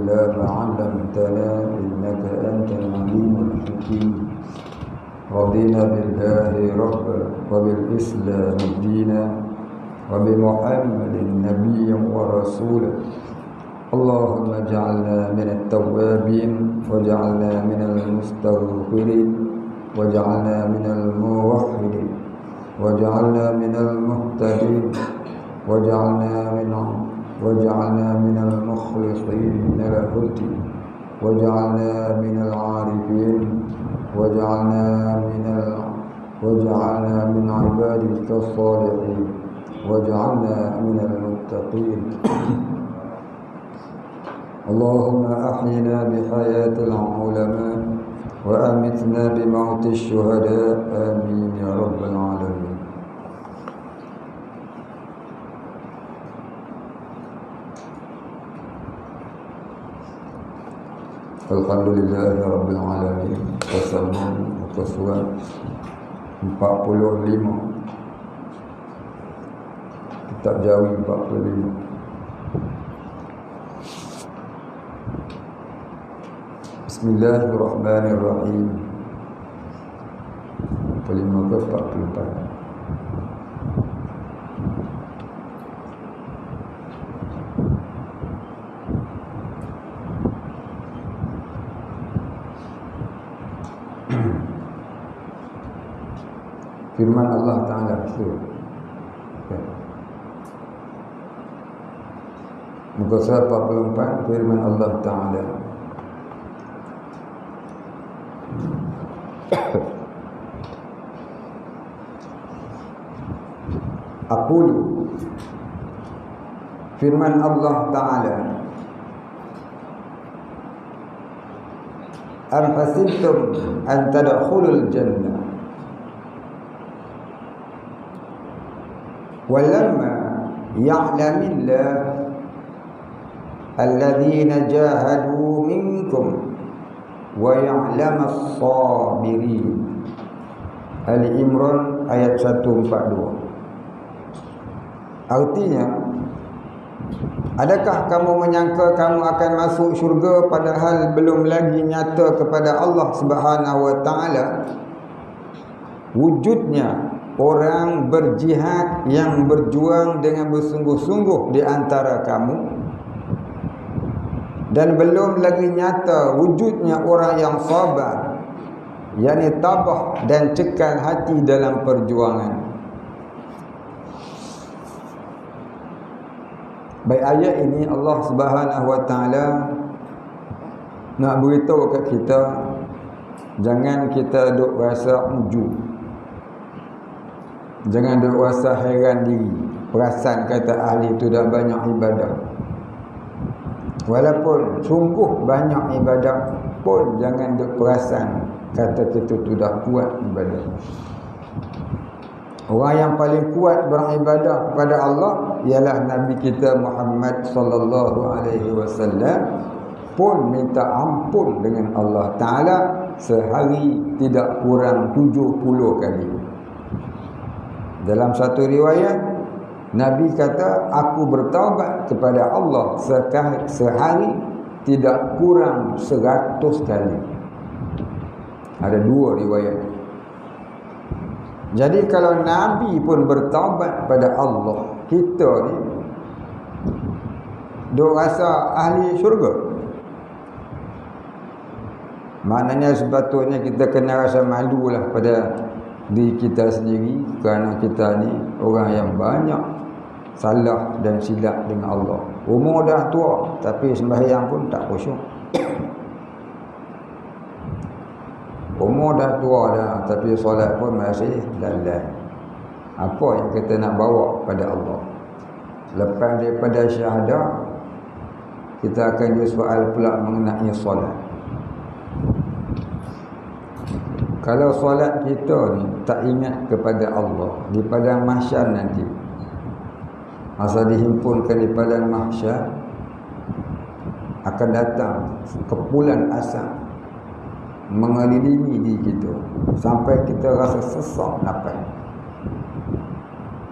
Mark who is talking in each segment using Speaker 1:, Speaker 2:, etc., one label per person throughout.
Speaker 1: إلا ما علمتنا إنك أنت العليم الحكيم. رضينا بالله ربا وبالإسلام دينا وبمحمد نبيا ورسولا. اللهم اجعلنا من التوابين واجعلنا من المستغفرين واجعلنا من الموحدين واجعلنا من المهتدين واجعلنا من المخلصين له الدين واجعلنا من العارفين واجعلنا من عبادك الصالحين واجعلنا من المتقين. اللهم أحينا بحياة العلماء وأمتنا بموت الشهداء. آمين يا رب العالمين. Alhamdulillah Rabbil Alamin. Wassalamu warahmatullahi 45. Kitab Jawi 45. Bismillahirrahmanirrahim. 45 ke 44. Firman Allah Ta'ala muka surat 44, firman Allah Ta'ala, aqulu, firman Allah Ta'ala, am hasibtum an tadkhulul jannah walamma ya'lamillah alladhina jahadu minkum wa ya'lamas sabirin. Ali Imran ayat 142. Artinya, adakah kamu menyangka kamu akan masuk syurga padahal belum lagi nyata kepada Allah Subhanahu wa taala wujudnya orang berjihad yang berjuang dengan bersungguh-sungguh di antara kamu, dan belum lagi nyata wujudnya orang yang sabar, yakni tabah dan cekal hati dalam perjuangan. Baik, ayat ini Allah Subhanahu wa taala nak beritahu kat kita, jangan kita duk rasa ujub. Jangan duk rasa heran diri, perasan kata ahli itu dah banyak ibadah. Walaupun sungguh banyak ibadah pun jangan duk perasan kata kita tu dah kuat ibadah. Orang yang paling kuat beribadah kepada Allah ialah Nabi kita Muhammad sallallahu alaihi wasallam, pun minta ampun dengan Allah Ta'ala sehari tidak kurang 70 kali. Dalam satu riwayat, Nabi kata, aku bertaubat kepada Allah sehari tidak kurang 100 kali. Ada dua riwayat. Jadi kalau Nabi pun bertaubat pada Allah, kita ni duk rasa ahli syurga. Maknanya sepatutnya kita kena rasa malu lah pada diri kita sendiri, kerana kita ni orang yang banyak salah dan silap dengan Allah. Umur dah tua tapi sembahyang pun tak khusyuk. Umur dah tua dah tapi solat pun masih lalai. Apa yang kita nak bawa pada Allah? Lepas daripada syahadah, kita akan disoal pula mengenai solat. Kalau solat kita ni tak ingat kepada Allah di padang mahsyar nanti, masa dihimpunkan di padang mahsyar, akan datang kepulan asap mengelilingi diri kita sampai kita rasa sesak nafas.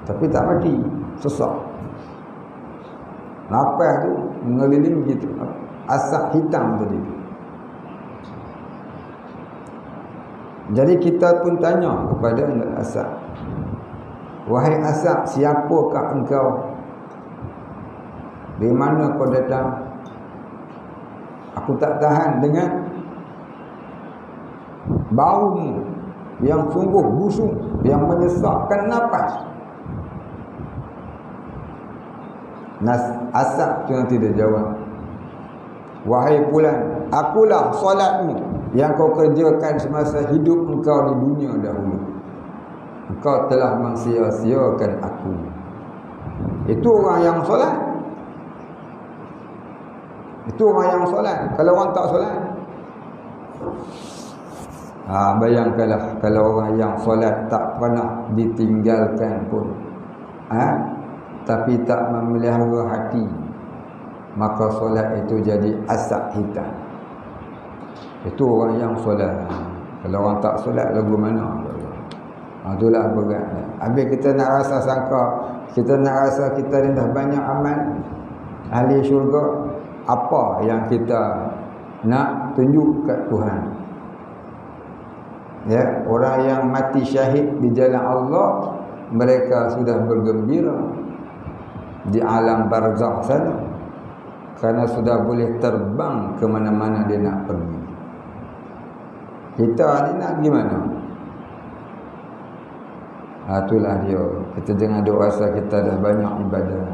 Speaker 1: Tapi tak mati, sesak. Nafas tu mengelilingi kita. asap hitam tadi. Jadi kita pun tanya kepada asap, wahai asap, siapakah engkau? Di mana kau datang? Aku tak tahan dengan baumu yang sungguh busuk, yang menyesakkan nafas. Asap tu yang tidak jawab. Wahai bulan, akulah solatmu yang kau kerjakan semasa hidup engkau di dunia dahulu. Engkau telah mensia-siakan aku. Itu orang yang solat. Itu orang yang solat. Kalau orang tak solat, bayangkanlah kalau orang yang solat tak pernah ditinggalkan pun, tapi tak memelihara hati, maka solat itu jadi asap hitam. Itu orang yang solat. Kalau orang tak solat lagu mana? Itulah berat. Habis kita nak rasa sangka, kita nak rasa kita ni dah banyak amal ahli syurga. Apa yang kita nak tunjuk kat Tuhan? Ya, orang yang mati syahid di jalan Allah, mereka sudah bergembira di alam barzakh sana, kerana sudah boleh terbang ke mana-mana dia nak pergi. Kita ni nak pergi mana? Itulah dia. Kita jangan duk rasa kita dah banyak ibadah.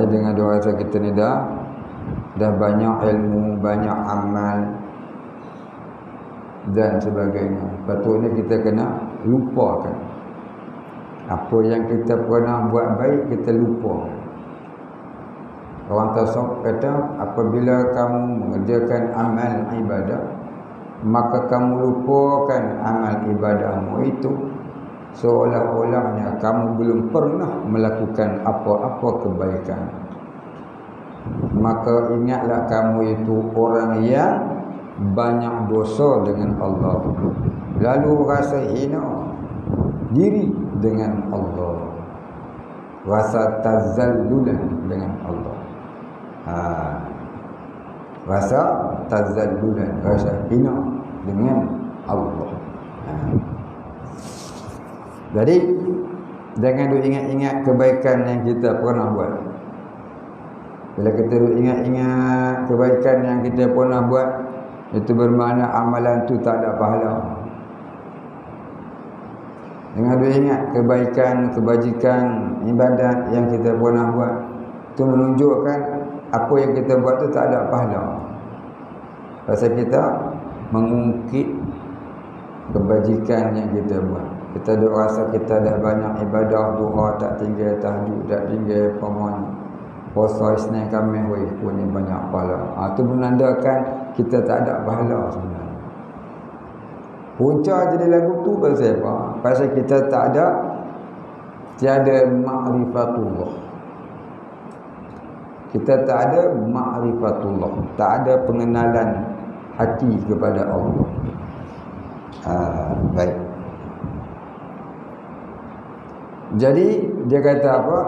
Speaker 1: Dengan duk rasa kita ni dah banyak ilmu, banyak amal dan sebagainya. Patutnya kita kena lupakan apa yang kita pernah buat baik, kita lupa. Orang tasawuf kata, apabila kamu mengerjakan amal ibadah, maka kamu lupakan amal ibadahmu itu, seolah-olahnya kamu belum pernah melakukan apa-apa kebaikan. Maka ingatlah kamu itu orang yang banyak dosa dengan Allah, lalu rasa hina diri dengan Allah, rasa tazallulan dengan Allah. Rasa tazallulan, rasa hina dengan Allah. Jadi jangan duk ingat-ingat kebaikan yang kita pernah buat. Bila kita duk ingat-ingat kebaikan yang kita pernah buat, itu bermakna amalan tu tak ada pahala. Jangan duk ingat kebaikan, kebajikan, ibadat yang kita pernah buat, itu menunjukkan apa yang kita buat tu tak ada pahala. Pasal kita mengungkit kebajikan yang kita buat. Kita duk rasa kita dah banyak ibadah, doa tak tinggal, tahajud tak tinggal, pemon, puasa Isnin Khamis pun banyak pahala. Itu menandakan kita tak ada pahala sebenarnya. Punca jadi lagu tu pasal apa? Pasal kita tiada ma'rifatullah. Kita tak ada ma'rifatullah, tak ada pengenalan hati kepada Allah. Baik. Jadi dia kata apa?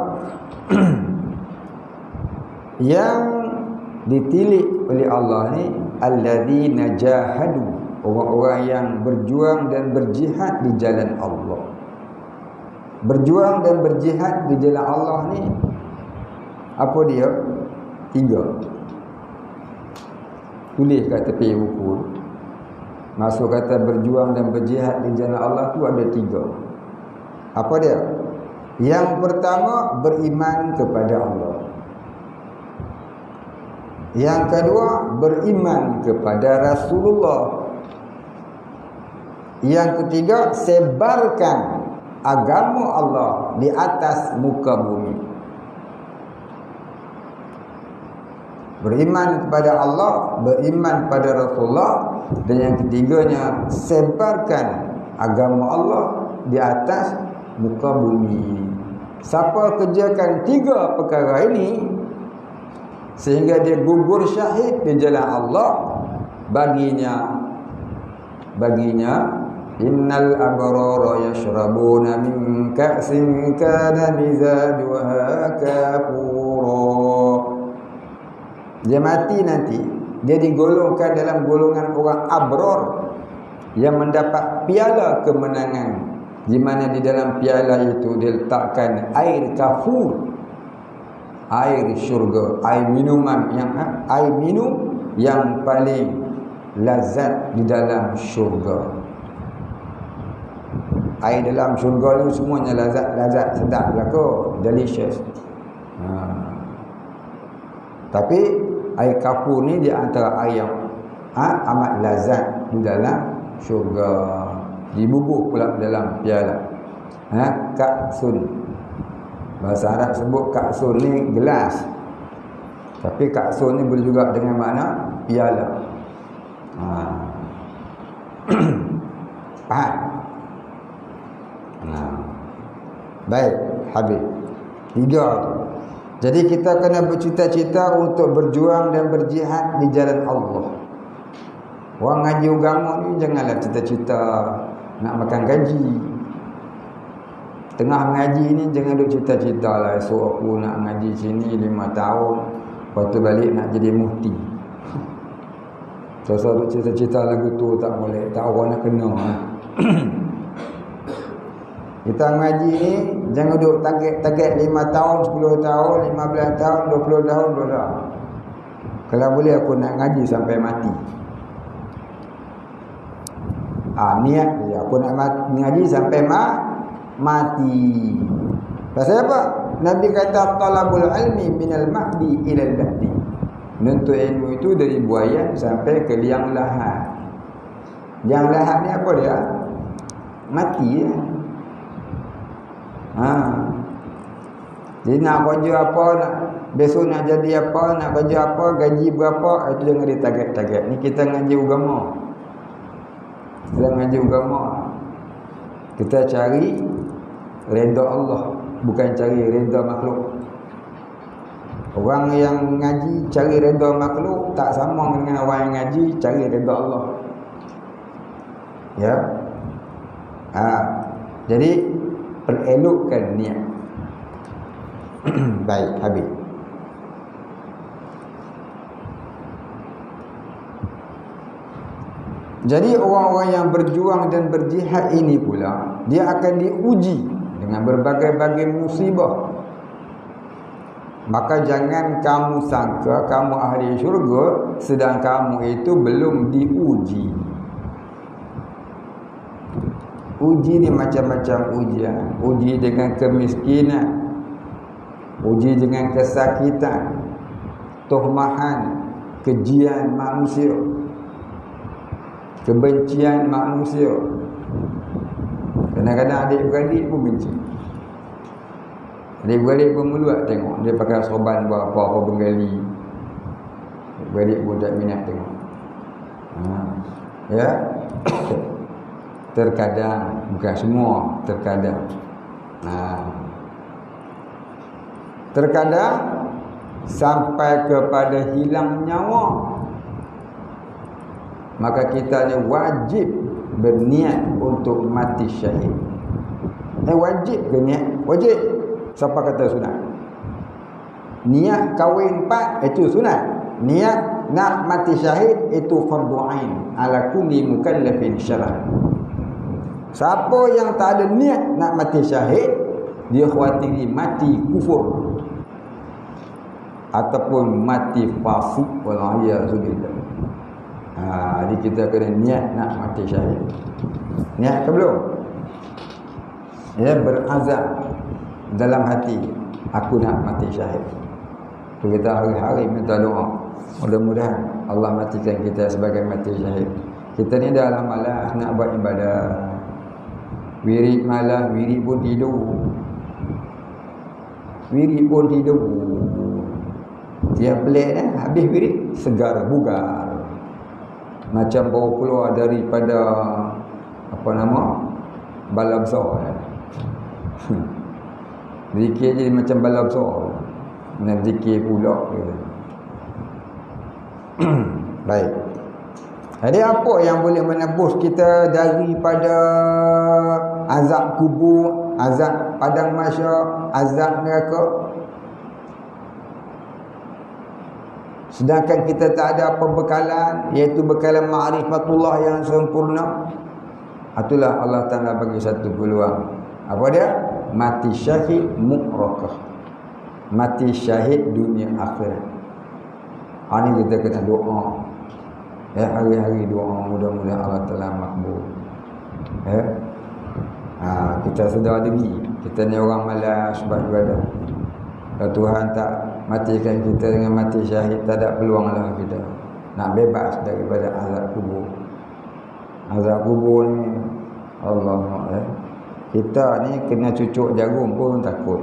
Speaker 1: Yang ditilik oleh Allah ni alladzina jahadu, orang-orang yang berjuang dan berjihad di jalan Allah. Berjuang dan berjihad di jalan Allah ni apa dia? 3. Tulis kat tepi buku. Maksud kata berjuang dan berjihad di jalan Allah tu ada 3. Apa dia? Yang pertama, beriman kepada Allah. Yang kedua, beriman kepada Rasulullah. Yang ketiga, sebarkan agama Allah di atas muka bumi. Beriman kepada Allah, beriman pada Rasulullah, dan yang ketiganya, sebarkan agama Allah di atas muka bumi. Siapa kerjakan 3 perkara ini sehingga dia gugur syahid di jalan Allah, baginya innal abrara yashrabuna min ka'sin kana mizajuha kafura. Dia mati nanti, dia digolongkan dalam golongan orang abror yang mendapat piala kemenangan, di mana di dalam piala itu diletakkan air kafur, air syurga, air minum yang paling lazat di dalam syurga. Air dalam syurga ni semuanya lazat sedap belaka, delicious. Tapi air kafur ni di antara air yang amat lazat di dalam syurga. Dibubuh pula dalam piala. Ka'sun. Bahasa Arab sebut ka'sun ni gelas. Tapi ka'sun ni boleh juga dengan makna piala. Faham? Baik, habis. 3 tu. Jadi kita kena bercita-cita untuk berjuang dan berjihad di jalan Allah. Orang ngaji agama ni janganlah cita-cita nak makan gaji. Tengah mengaji ni jangan duk cita-cita lah esok aku nak ngaji sini 5 tahun, lepas tu balik nak jadi mufti. So duk cita-cita lagu tu tak boleh, tak orang nak kena. Kita ngaji ni jangan duk target 5 tahun, 10 tahun, 15 tahun, 20 tahun dah. Kalau boleh aku nak ngaji sampai mati. Niat dia aku nak ngaji sampai mati. Pasal apa? Nabi kata talabul ilmi minal mahdi ilal lahdi. Menuntut ilmu itu dari buayan sampai ke liang lahat. Liang lahat ni apa dia? Mati ya. Jadi nak kerja apa, nak besok nak jadi apa, nak kerja apa, gaji berapa, itu jangan ditarget-target. Ni kita ngaji agama. Kita ngaji agama. Kita cari redha Allah, bukan cari redha makhluk. Orang yang ngaji cari redha makhluk tak sama dengan orang yang ngaji cari redha Allah. Ya. Jadi perelokkan niat. Baik, habis. Jadi orang-orang yang berjuang dan berjihad ini pula, dia akan diuji dengan berbagai-bagai musibah. Maka jangan kamu sangka kamu ahli syurga sedang kamu itu belum diuji. Uji ni macam-macam ujian. Uji dengan kemiskinan, uji dengan kesakitan, tuhmahan, kejian manusia, kebencian manusia. Kadang-kadang adik-beradik pun benci. Adik-beradik pun meluat tengok dia pakai sorban apa-apa Bengali. Adik-beradik pun tak minat tengok. Ya. Terkadang, bukan semua, terkadang. Terkadang sampai kepada hilang nyawa. Maka kita ni wajib berniat untuk mati syahid. Wajib ke niat? Wajib. Siapa kata sunat? Niat kahwin 4 itu sunat. Niat nak mati syahid itu fardu ain ala kulli mukallafin syar'an. Siapa yang tak ada niat nak mati syahid, dia khawatiri mati kufur ataupun mati fasik, wal'iyadzubillah. Jadi kita kena niat nak mati syahid. Niat ke belum? Ya, berazam dalam hati, aku nak mati syahid. Kita hari-hari minta doa, mudah-mudahan Allah matikan kita sebagai mati syahid. Kita ni dah malas nak buat ibadah. Wirid malas, wirid pun tidur. Wirid pun tidur. Dia pelik habis wirid segar bugar. Macam baru keluar daripada bala besar. Zikir jadi macam bala besar. Nak zikir pula. Baik. Jadi apa yang boleh menebus kita daripada azab kubur, azab padang mahsyar, azab neraka? sedangkan kita tak ada pembekalan, iaitu bekalan ma'rifatullah yang sempurna. Itulah Allah Ta'ala bagi satu peluang. Apa dia? Mati syahid mu'rakah, mati syahid dunia akhirat. Ini kita kena doa, hari-hari doa, mudah-mudahan Allah Ta'ala makbul. Kita sedar diri, kita ni orang malas beribadah. Kalau Tuhan tak matikan kita dengan mati syahid, tak ada peluang lah kita nak bebas daripada azab kubur. Azab kubur ni Allah, kita ni kena cucuk jarum pun takut.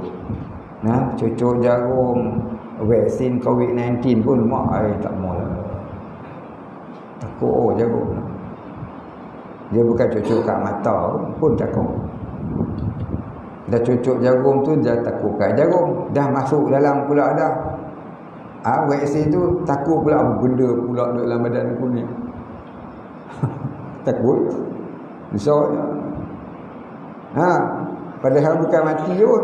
Speaker 1: Cucuk jarum vaksin COVID-19 pun mak tak mau lah. Takut jarum. Dia bukan cucuk kat mata pun takut. Dah cucuk jarum tu dia takut kat jarum, dah masuk dalam pula dah. Vaksin tu takut pula apa benda pula dalam badan aku ni. Takut. Risaunya. Padahal bukan mati pun.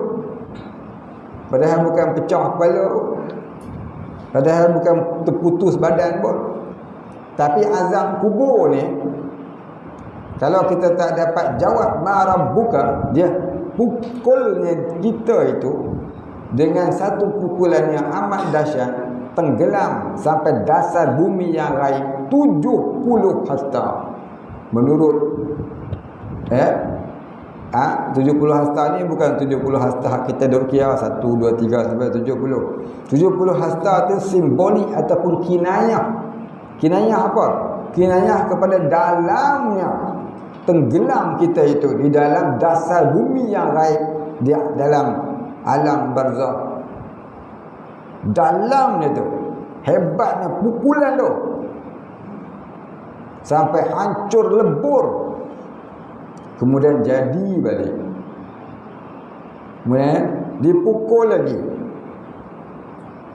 Speaker 1: Padahal bukan pecah kepala pun. Padahal bukan terputus badan pun. Tapi azab kubur ni, kalau kita tak dapat jawab marabbuka, dia pukulnya kita itu dengan satu pukulan yang amat dahsyat, tenggelam sampai dasar bumi yang lain 70 hasta. Menurut 70 hasta ni bukan 70 hasta kita duk kira 1, 2, 3 sampai 70. 70 hasta tu simbolik ataupun kinayah. Kinayah apa? Kinayah kepada dalamnya tenggelam kita itu di dalam dasar bumi yang gaib, di dalam alam barzakh. Dalamnya tu hebatnya pukulan tu sampai hancur lebur, kemudian jadi balik, kemudian dipukul lagi.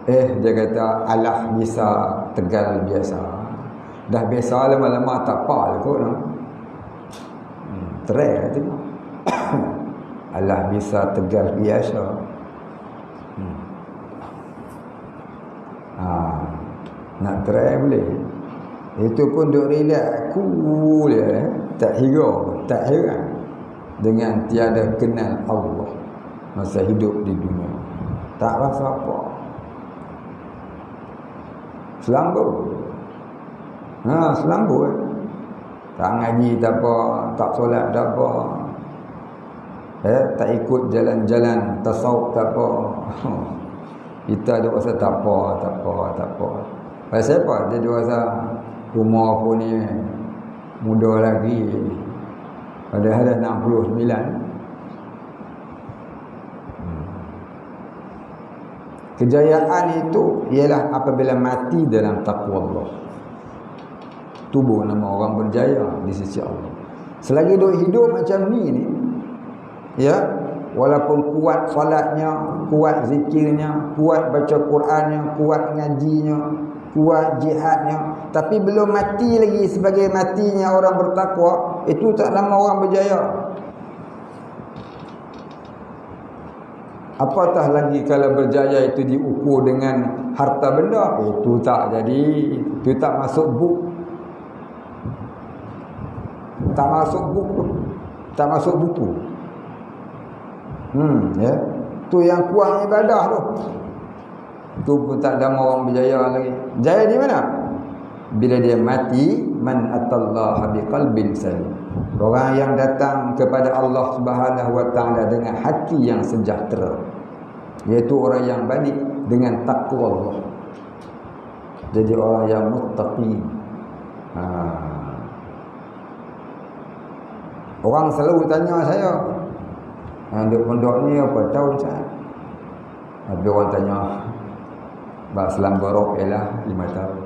Speaker 1: Dia kata alah bisa tegal biasa. Dah biasa lama-lama tak apa lah kot. Terai tengok. Alah bisa tegal biasa. Nak terai boleh. Itu pun duk relax cool dia, tak hira, tak heran dengan tiada kenal Allah masa hidup di dunia. Tak rasa apa. Selambur. Selambur. Tak ngaji tak apa, tak solat tak apa. Tak ikut jalan-jalan tasawuf tak apa. Kita ada rasa tak apa. Pasal apa? Dia ada rasa umur aku ni muda lagi. Padahal dah 69. Kejayaan itu ialah apabila mati dalam takwa Allah. Tubuh nama orang berjaya di sisi Allah. Selagi duk hidup macam ni, walaupun kuat solatnya, kuat zikirnya, kuat baca Qurannya, kuat ngajinya, kuat jihadnya, tapi belum mati lagi sebagai matinya orang bertakwa, itu tak nama orang berjaya. Apatah lagi kalau berjaya itu diukur dengan harta benda, itu tak jadi, itu tak masuk buku. Tak masuk buku. Tu yang kurang ibadah tu. Tu pun tak ada orang berjaya lagi. Jaya di mana? Bila dia mati, man atallaha biqalbin salim. Orang yang datang kepada Allah Subhanahu wa taala dengan hati yang sejahtera, iaitu orang yang balik dengan takwa Allah. Jadi orang yang muttaqi. Orang selalu tanya saya, pondok ni apa tahun saya? Habis orang tanya, Selam Barok ialah 5 tahun.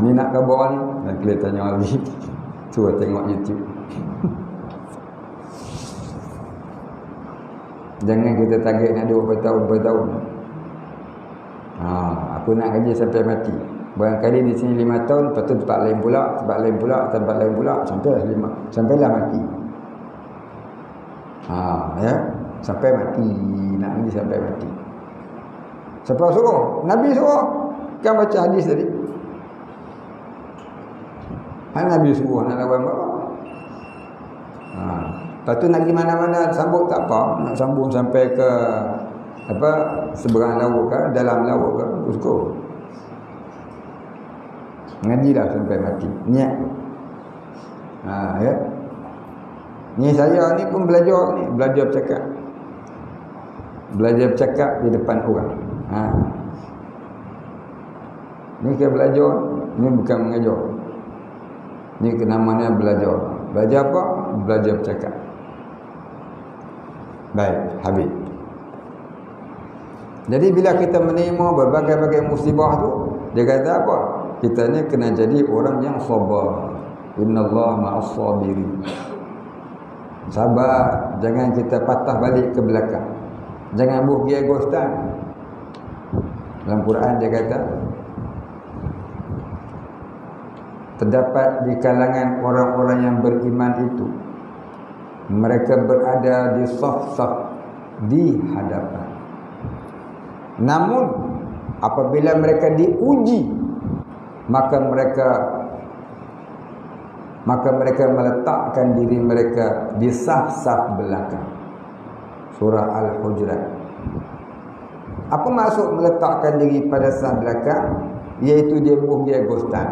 Speaker 1: Ni nak khabar ni, dan kita tanya lagi. Cuba tengok YouTube. Jangan kita target nak duduk bertahun-bertahun. Aku nak gaji sampai mati. Barangkali di sini 5 tahun, lepas tu tempat lain pula, sampailah mati. Sampai mati, nak gaji sampai mati. Siapa suruh? Nabi suruh. Kan baca hadis tadi. Nabi suruh nak lawan bapa. Lepas tu nak pergi mana-mana sambung tak apa. Nak sambung sampai ke apa seberang laut ke, dalam laut ke, suka. Ngajilah sampai mati. Niat. Ya. Ni saya ni pun belajar ni, belajar bercakap. Belajar bercakap di depan orang. Ni kita belajar, ni bukan mengajar. Ni namanya belajar. Belajar apa? Belajar bercakap. Baik, habis. Jadi bila kita menerima berbagai-bagai musibah tu, dia kata apa? Kita ni kena jadi orang yang sabar. Innallaha ma'as sabirin. Sabar, jangan kita patah balik ke belakang. Jangan buh gegostan. Dalam Quran dia kata, terdapat di kalangan orang-orang yang beriman itu, mereka berada di saf-saf di hadapan. Namun apabila mereka diuji, maka mereka meletakkan diri mereka di saf-saf belakang. Surah Al-Hujurat. Apa maksud meletakkan diri pada saf belakang? Iaitu dia buh gegostan.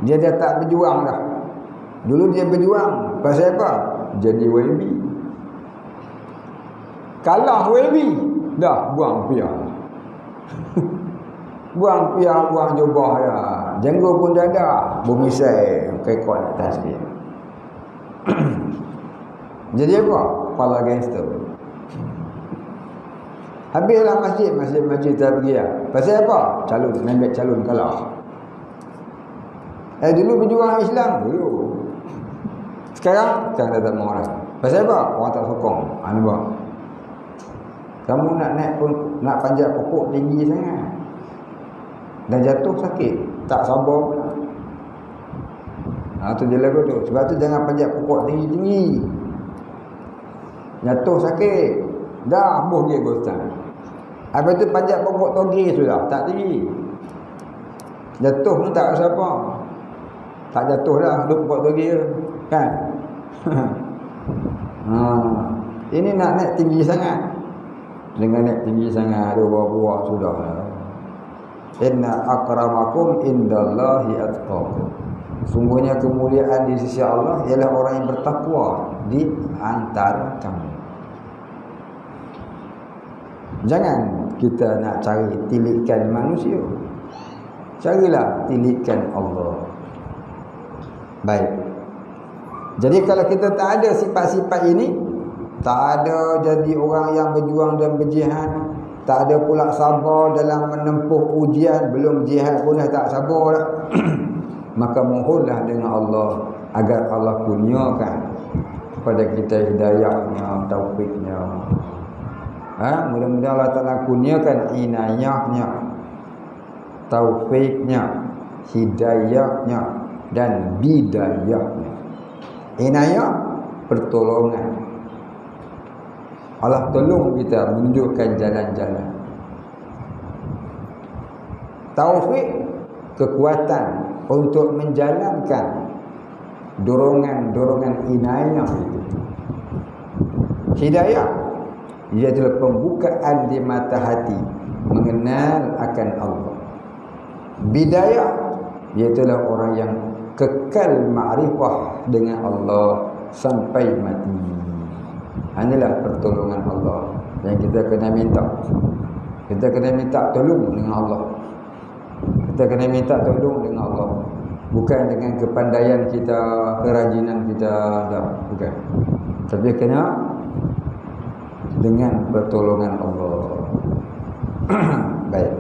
Speaker 1: Dia dah tak berjuang dah. Dulu dia berjuang. Pasal apa? Jadi YB. Kalah YB. Dah buang piah. Buang piah, buang jubah dah. Jenggot pun dah ada. Bumisai. Kekot atas dia. Jadi apa? Kepala gangster. Habislah masjid tak pergi lah. Pasal apa? Calon. Ambil calon kalah. Dulu berjuang Islam dulu. Sekarang dah tak mau dah. Pasal apa? Orang tak sokong. Nampak? Kamu nak naik pun, nak panjat pokok tinggi sangat. Dah jatuh sakit. Tak sabar pula. Tu je lagu tu. Sebab tu jangan panjat pokok tinggi-tinggi. Jatuh sakit. Dah buh dia gostan. Habis tu panjat pokok toge sudah. Tak tinggi. Jatuh pun tak rasa apa. Tak jatuh dah, duduk pokok toge kan. Ini nak naik tinggi sangat. Dengan naik tinggi sangat, ada buah-buah sudah. Inna akramakum indallahi atqakum. Sungguhnya kemuliaan di sisi Allah ialah orang yang bertakwa di antara kamu. Jangan kita nak cari tilikan manusia. Carilah tilikan Allah. Baik. Jadi kalau kita tak ada sifat-sifat ini, tak ada jadi orang yang berjuang dan berjihad, tak ada pula sabar dalam menempuh ujian, belum jihad pun dah tak sabar dah. Maka mohonlah dengan Allah agar Allah kurniakan kepada kita hidayahnya, taufiknya. Mudah-mudahan Allah Ta'ala kurniakan inayahnya, taufiknya, hidayahnya dan bidayahnya. Inayah, pertolongan. Allah tolong kita menunjukkan jalan-jalan. Taufik, kekuatan untuk menjalankan dorongan-dorongan inayah itu. Hidayah, iaitu pembukaan di mata hati mengenal akan Allah. Bidayah, iaitu orang yang kekal ma'rifah dengan Allah sampai mati. Inilah pertolongan Allah yang kita kena minta. Kita kena minta tolong dengan Allah. Kita kena minta tolong dengan Allah. Bukan dengan kepandaian kita, kerajinan kita, tak, bukan. Tapi kena dengan pertolongan Allah. Baik.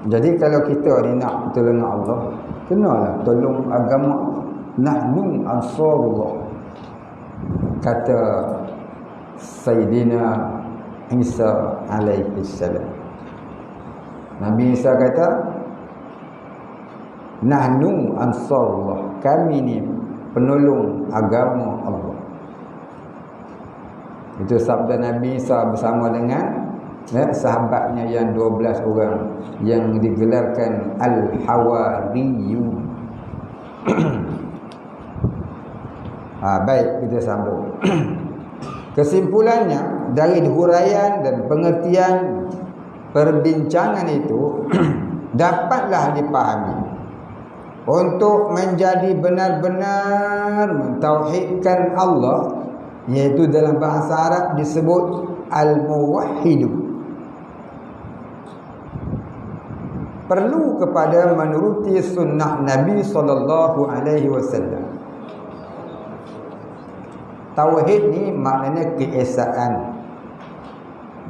Speaker 1: Jadi kalau kita ni nak pertolongan Allah, kenalah tolong agama. Nahnu ansarullah, kata Sayyidina Isa alaihi salam. Nabi Isa kata, nahnu ansarullah, kami ni penolong agama Allah. Itu sabda Nabi Isa bersama dengan sahabatnya yang 12 orang yang digelarkan Al-Hawariyun. Baik, kita sambung. Kesimpulannya, dari huraian dan pengertian perbincangan itu dapatlah dipahami, untuk menjadi benar-benar mentauhidkan Allah, iaitu dalam bahasa Arab disebut Al-Muwahhidu, perlu kepada menuruti sunnah Nabi SAW. Tauhid ni maknanya keesaan,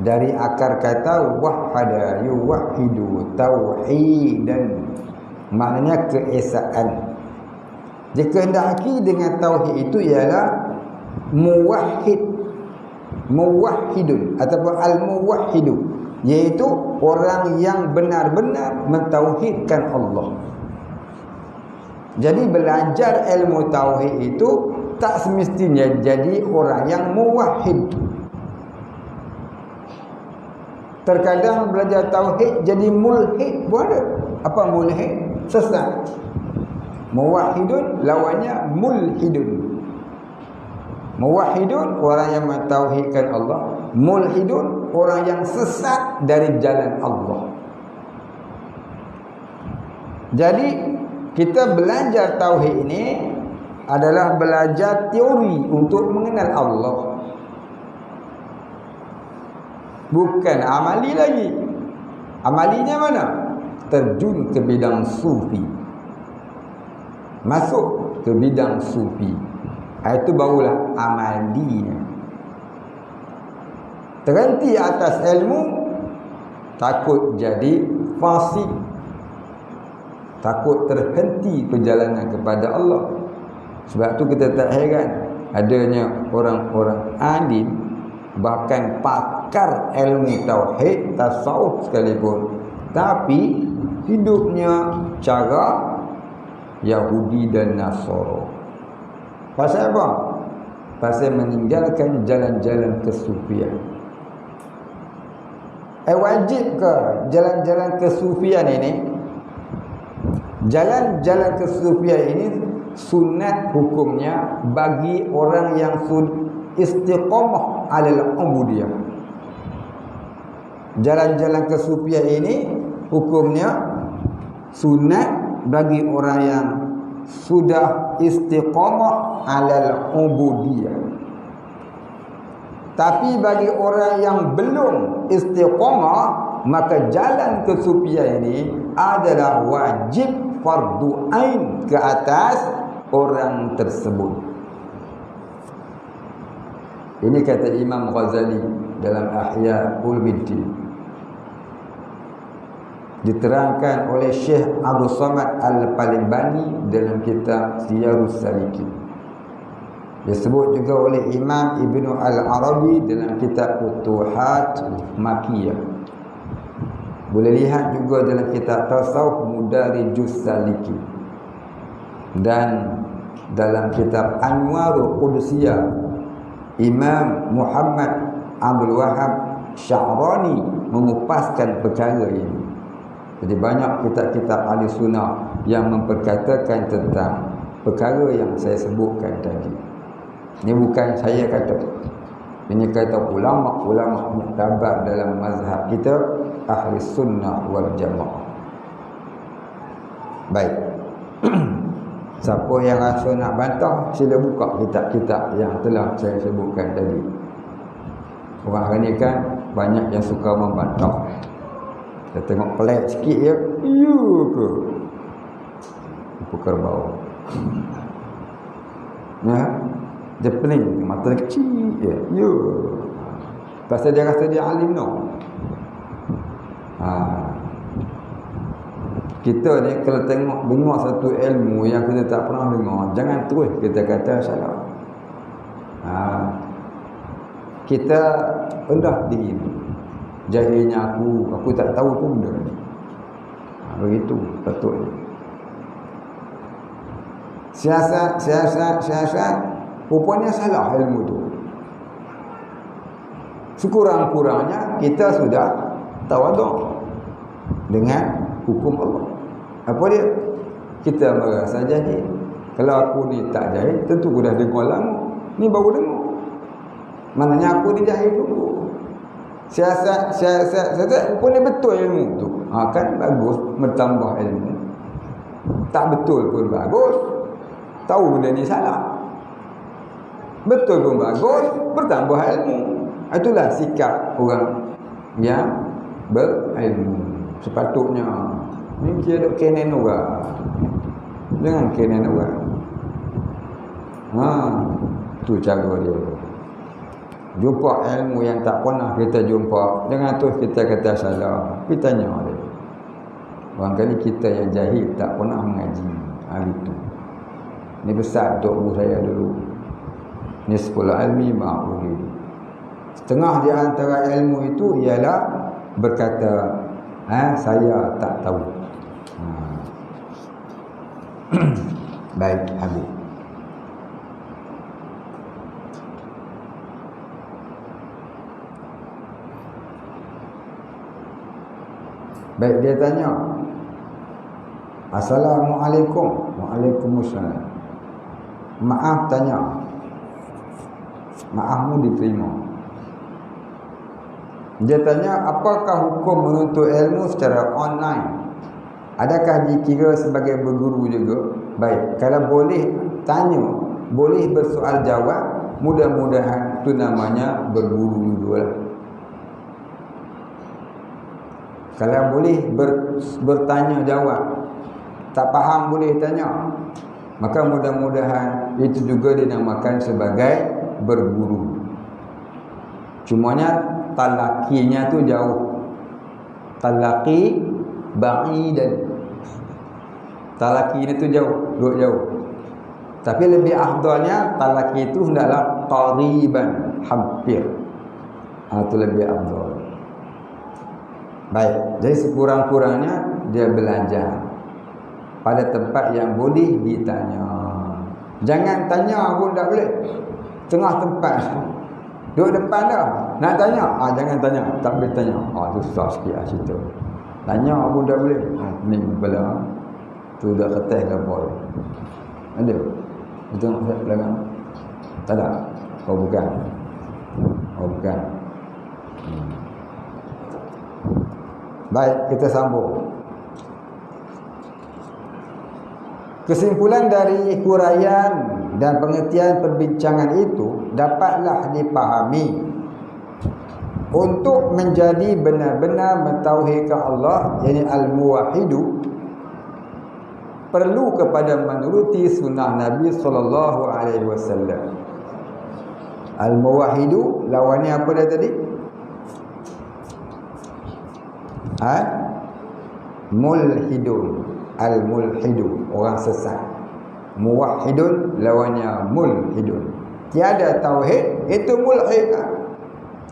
Speaker 1: dari akar kata wahada yuwahhidu tauhidan, maknanya keesaan. Jika hendaki dengan tauhid itu ialah muwahhidun ataupun al-muwahhidu, iaitu orang yang benar-benar mentauhidkan Allah. Jadi belajar ilmu tauhid itu tak semestinya jadi orang yang muwahhid. Terkadang belajar tauhid jadi mulhid pun ada. Apa mulhid? Sesat. Muwahhidun lawannya mulhidun. Muwahhidun orang yang mentauhidkan Allah, mulhidun orang yang sesat dari jalan Allah. Jadi kita belajar tauhid ini adalah belajar teori untuk mengenal Allah, bukan amali lagi. Amalinya mana? Terjun ke bidang sufi, masuk ke bidang sufi, itu barulah amalinya. Terhenti atas ilmu, takut jadi fasik, takut terhenti perjalanan kepada Allah. Sebab tu kita tak heran adanya orang-orang alim, bahkan pakar ilmu tauhid, tasawuf sekalipun, tapi hidupnya cara Yahudi dan Nasara. Pasal apa? Pasal meninggalkan jalan-jalan kesufian. Wajib ke jalan-jalan kesufian ini? Jalan-jalan kesufian ini sunat hukumnya bagi orang yang istiqamah alal ubudiyah. Jalan-jalan kesufian ini hukumnya sunat bagi orang yang sudah istiqamah alal ubudiyah. Tapi bagi orang yang belum istiqamah, maka jalan kesufian ini adalah wajib fardu ain ke atas orang tersebut. Ini kata Imam Ghazali dalam Ihya Ulumuddin, diterangkan oleh Syekh Abdul Samad Al-Palembani dalam kitab Siyarus Salikin, disebut juga oleh Imam Ibnu Al-Arabi dalam kitab Futuhat Makkiyah. Boleh lihat juga dalam kitab Tasawuf Mudarijus Salikin, dan dalam kitab Anwarul Qudsiyah Imam Muhammad Abdul Wahab Sya'rani mengupaskan perkara ini. Jadi banyak kitab-kitab ahli sunnah yang memperkatakan tentang perkara yang saya sebutkan tadi. Ini bukan saya kata, ini kata ulama-ulama muktabar dalam mazhab kita, ahli sunnah wal jamaah. Baik. Siapa yang rasa nak bantah, sila buka kitab-kitab yang telah saya sebutkan tadi. Orang hari ni kan banyak yang suka membantah. Kita tengok pelik sikit je, ya ke? Pukar bau. Ya, dia pening, mata dia kecil je, ya. Pasal dia rasa dia alim no. Kita ni kalau dengar satu ilmu yang kita tak pernah dengar, jangan terus kita kata salah. Kita rendah diri. Jahilnya aku tak tahu pun benda ni. Begitu patutnya. Siasat rupanya salah ilmu tu. Sekurang-kurangnya kita sudah tawaduk dengan hukum Allah. Apa dia? Kita merasa jahil. Kalau aku ni tak jahil, tentu aku dah dengar lama. Ni baru dengar. Maknanya aku ni jahil dulu. Siasat pun ni betul ilmu tu. Kan bagus bertambah ilmu. Tak betul pun bagus. Tahu benda ni salah. Betul pun bagus, bertambah ilmu. Itulah sikap orang yang berilmu. Sepatutnya ni dia duk kenen orang. Jangan kenen orang. Tu cara dia. Jumpa ilmu yang tak pernah kita jumpa, jangan terus kita kata salah. Kita tanya dia. Barangkali kita yang jahil tak pernah mengaji hari itu. Ni besar untuk guru saya dulu. Nisful ilmi ma'uri. Setengah di antara ilmu itu ialah berkata, saya tak tahu. Baik, habis. Baik, dia tanya, Assalamualaikum. Waalaikumsalam. Maaf tanya. Maafmu diterima. Dia tanya, apakah hukum menuntut ilmu secara online? Adakah dikira sebagai berguru juga? Baik, kalau boleh tanya, boleh bersoal jawab, mudah-mudahan itu namanya berguru juga lah. Kalau boleh bertanya jawab, tak faham boleh tanya, maka mudah-mudahan itu juga dinamakan sebagai berguru. Cumanya talakinya tu jauh. Talaki ba'idan. Talaki ni tu jauh, duduk jauh. Tapi lebih afdalnya talaki itu hendaklah qariban, hampir. Itu lebih afdal. Baik, jadi sekurang-kurangnya dia belajar pada tempat yang boleh ditanya. Jangan tanya pun tak boleh. Tengah tempat, duduk depan dah, nak tanya, jangan tanya, tak boleh tanya. Tu susah sikit cerita. Tanya pun tak boleh. Ni bela tu dah ketes ke apa? Ada? Itu nak belakang? Tak ada? Bukan. Bukan. Baik, kita sambung. Kesimpulan dari huraian dan pengertian perbincangan itu dapatlah dipahami. Untuk menjadi benar-benar mentauhidkan Allah, yakni al-muwahhidu, perlu kepada menuruti sunnah Nabi SAW. Al-muwahhidu lawannya apa dia tadi? Mulhidun. Al-mulhidu, orang sesat. Muwahhidun lawannya mulhidun. Tiada tauhid, itu mulhid.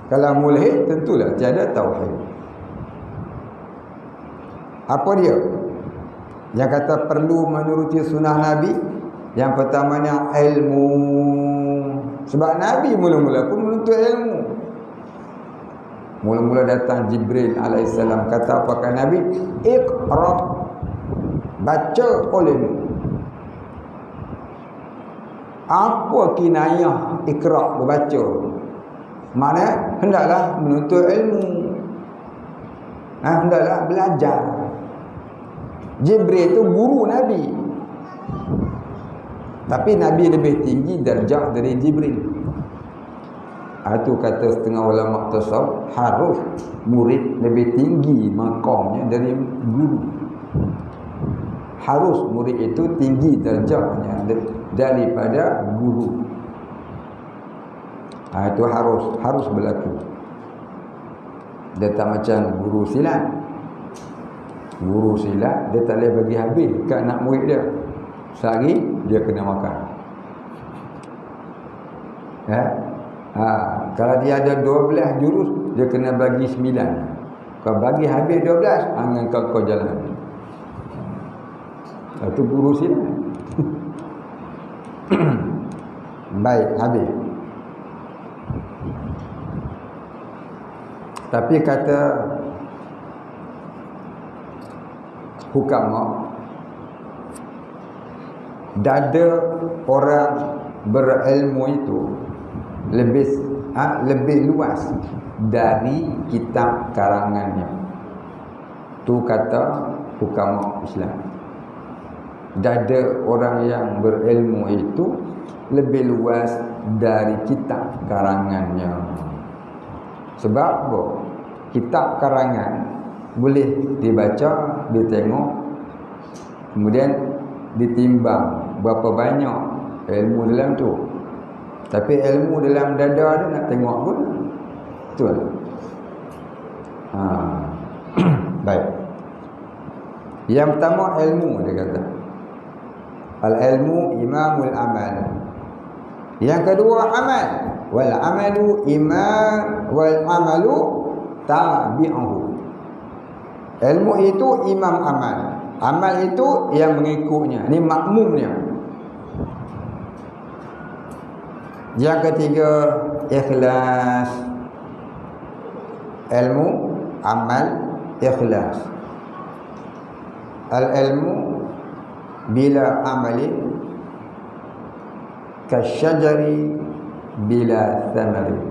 Speaker 1: Kalau mulhid, tentulah tiada tauhid. Apa dia? Yang kata perlu menuruti sunnah Nabi, yang pertamanya ilmu. Sebab Nabi mula-mula pun menuntut ilmu. Mula-mula datang Jibril alaihissalam, kata apakah Nabi? Iqra, baca olehmu. Apa kinayah ikra, berbaca? Mana hendaklah menuntut ilmu. Hendaklah belajar. Jibril itu guru Nabi. Tapi Nabi lebih tinggi darjah dari Jibril. Itu kata setengah ulama tasawuf, harus murid lebih tinggi makamnya dari guru. Harus murid itu tinggi darjahnya daripada guru. Itu harus berlaku. Dia tak macam guru silat. Guru silat dia tak boleh bagi habis kat anak murid dia. Sehari dia kena makan. Kalau dia ada 12 jurus, dia kena bagi 9. Kalau bagi habis 12, angan kau jalan. Itu guru silat. Baik, habis. Tapi kata hukama, dada orang berilmu itu lebih luas dari kitab karangannya. Tu kata hukama Islam. Dada orang yang berilmu itu lebih luas dari kitab karangannya. Sebab apa? Kitab karangan boleh dibaca, ditengok, kemudian ditimbang berapa banyak ilmu dalam tu. Tapi ilmu dalam dada dia nak tengok pun betul. Baik. Yang pertama ilmu, dia kata. Al-ilmu imamul amal. Yang kedua amal. Wal amalu imam wal amalu tabi'uhu. Ilmu itu imam amal. Amal itu yang mengikutnya. Ini makmumnya. Yang ketiga ikhlas. Ilmu, amal, ikhlas. Al-ilmu bila amalin kasyajari bila thamari.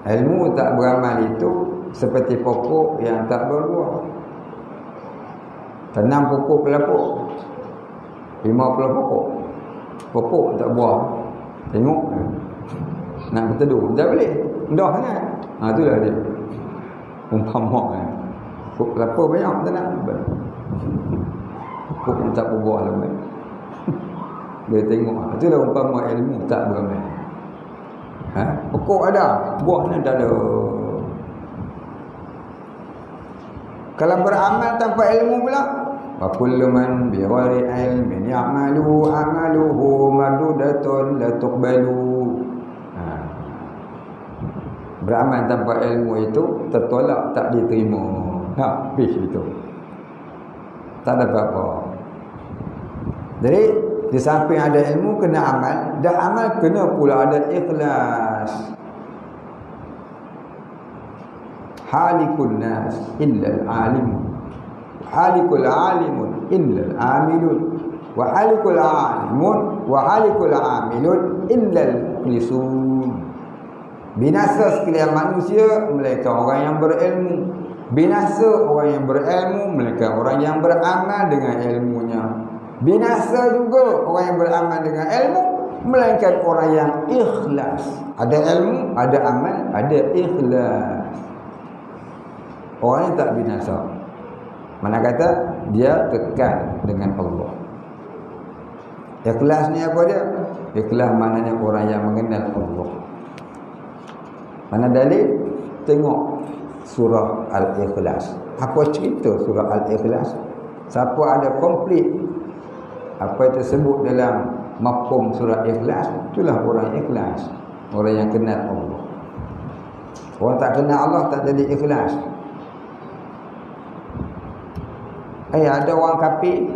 Speaker 1: Ilmu tak beramal itu seperti pokok yang tak berbuah. Tanam pokok pelapuk 50 pokok, pokok tak buah. Tengok nak berteduh tak boleh, dah kan. Itulah dia umpama kan. Pokok pelapuk banyak tanam, pokok yang tak berbuah lama. Boleh tengok. Itulah umpama ilmu tak beramal. Pokok ada, buahnya tak ada. Kalau beramal tanpa ilmu pula, wa kullu man bi ghairi ilmin ya'malu amaluhu mardudatun la tuqbalu. Beramal tanpa ilmu itu tertolak, tak diterima. Habis itu. Tak ada apa-apa. Jadi di samping ada ilmu kena amal, dan amal kena pula ada ikhlas. Halikun nas illa al-alim, halikul alimun illa al-amilun, wa halikul alimun wa halikul amilun illa al-mukhlisun. Binasa sekalian manusia melainkan orang yang berilmu. Binasa orang yang berilmu melainkan orang yang beramal dengan ilmunya. Binasa juga orang yang beramal dengan ilmu melainkan orang yang ikhlas. Ada ilmu, ada amal, ada ikhlas. Orang yang tak binasa. Mana kata dia kekal dengan Allah. Ikhlas ni apa dia? Ikhlas maknanya orang yang mengenal Allah. Mana dalil? Tengok surah Al-Ikhlas. Apa cerita surah Al-Ikhlas? Siapa ada komplit apa yang tersebut dalam mafhum surah Ikhlas, itulah orang ikhlas, orang yang kenal Allah. Orang tak kenal Allah tak jadi ikhlas. Ada orang kafir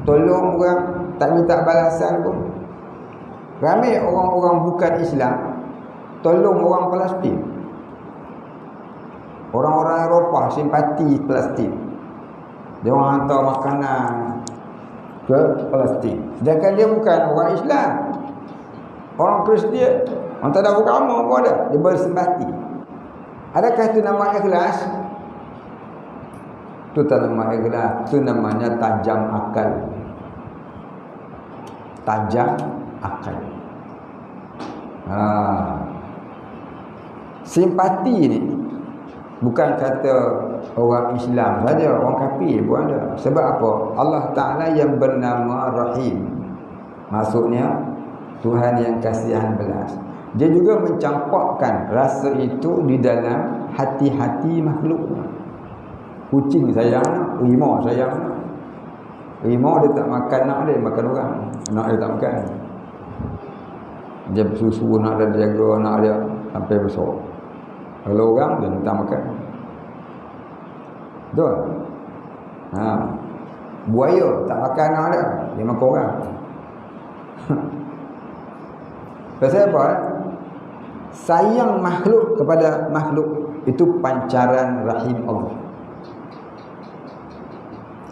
Speaker 1: tolong orang, tak minta balasan pun. Ramai orang-orang bukan Islam tolong orang Palestin. Orang-orang Eropah simpati Palestin. Dia orang hantar makanan ke Palestin. Sedangkan dia bukan orang Islam, orang Kristian, orang tak ada agama pun ada, dia bersimpati. Adakah itu nama ikhlas? Itu tak nama ikhlas, itu namanya tajam akal. Tajam akal. Simpati ni bukan kata orang Islam saja, orang kafir pun ada. Sebab apa? Allah Ta'ala yang bernama Rahim, maksudnya Tuhan yang kasihan belas. Dia juga mencampakkan rasa itu di dalam hati-hati makhluknya. Kucing sayang nak, rimau sayang nak. Rimau dia tak makan nak dia, makan orang. Nak dia tak makan. Dia bersusu nak dia jaga nak dia sampai besar. Kalau orang dia minta makan. Betul? Buaya tak makan anak dia, dia makan orang. Pasal apa? sayang makhluk kepada makhluk, itu pancaran rahim Allah.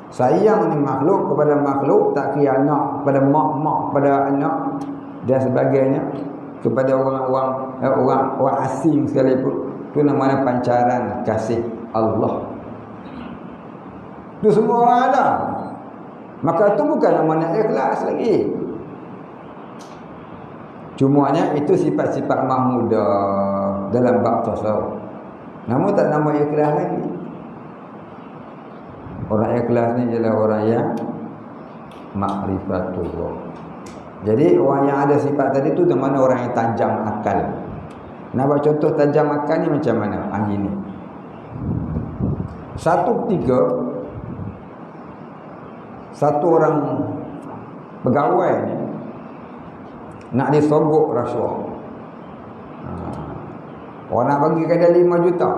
Speaker 1: Sayang ni makhluk kepada makhluk, tak kira anak kepada mak kepada anak dan sebagainya, kepada orang asing sekalipun, itu namanya pancaran kasih Allah. Itu semua orang ada. Maka itu bukan namanya ikhlas lagi. Cumanya itu sifat-sifat mahmudah dalam bab tasawuf. Namun tak nama ikhlas lagi. Orang ikhlas ni ialah orang yang ma'rifatullah. Jadi orang yang ada sifat tadi tu di mana orang yang tajam akal. Nak buat contoh tajam akal ni macam mana? Gini. Satu orang pegawai ni nak disogok rasuah. Orang nak bagi dia 5 juta